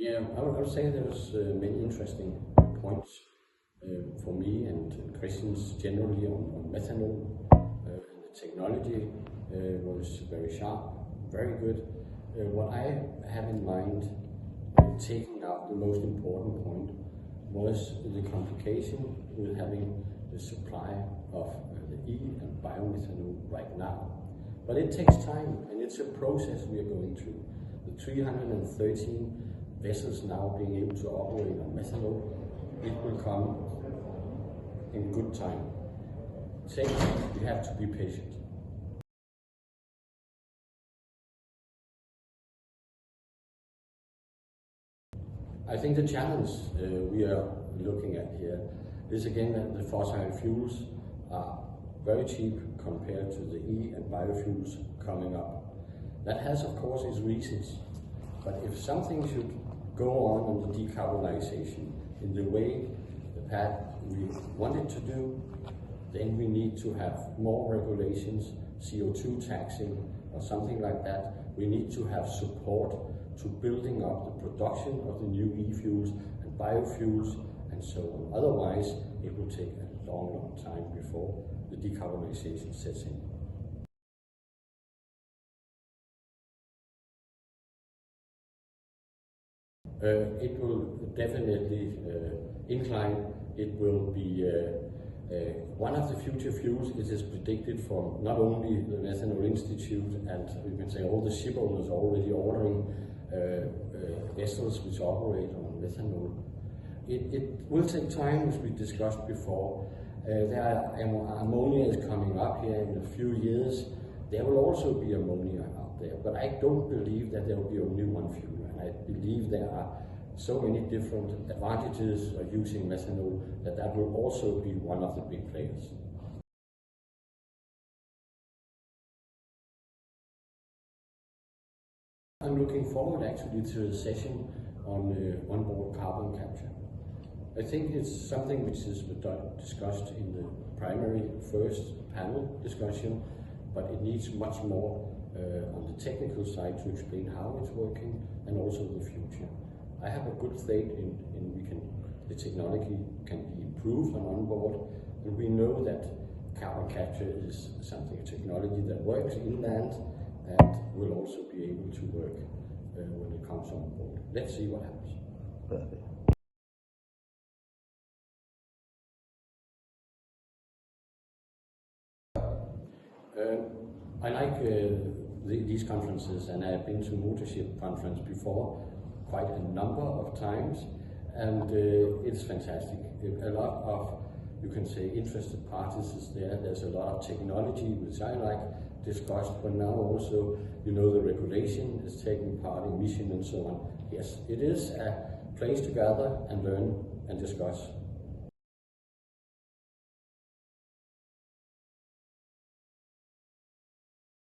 Yeah, I would say there was many interesting points for me and Christians generally on methanol. And the technology was very sharp, very good. What I have in mind, taking out the most important point, was the complication with having the supply of the E and biomethanol right now. But it takes time, and it's a process we are going through. The 313 vessels now being able to operate on methanol, it will come in good time. Second, we have to be patient. I think the challenge we are looking at here is again that the fossil fuels are very cheap compared to the E and biofuels coming up. That has of course its reasons, but if something should go on the decarbonization in the way the path we want it to do, then we need to have more regulations, CO2 taxing or something like that. We need to have support to building up the production of the new e-fuels and biofuels and so on. Otherwise, it will take a long time before the decarbonization sets in. It will definitely incline. It will be one of the future fuels. It is predicted from not only the Methanol Institute and we can say all the ship owners already ordering vessels which operate on methanol. It will take time, as we discussed before. There are ammonia is coming up here in a few years. There will also be ammonia out there, but I don't believe that there will be only one fuel. And I believe there are so many different advantages of using methanol that will also be one of the big players. I'm looking forward actually to a session on onboard carbon capture. I think it's something which is discussed in the primary first panel discussion, but it needs much more on the technical side to explain how it's working and also the future. I have a good faith in the technology can be improved on board, and we know that carbon capture is something, a technology that works inland and will also be able to work when it comes on board. Let's see what happens. Perfect. I like these conferences, and I have been to Motorship conference before quite a number of times, and it's fantastic. A lot of, you can say, interested parties is there. There's a lot of technology which I like discussed, but now also, you know, the regulation is taking part, emission and so on. Yes, it is a place to gather and learn and discuss.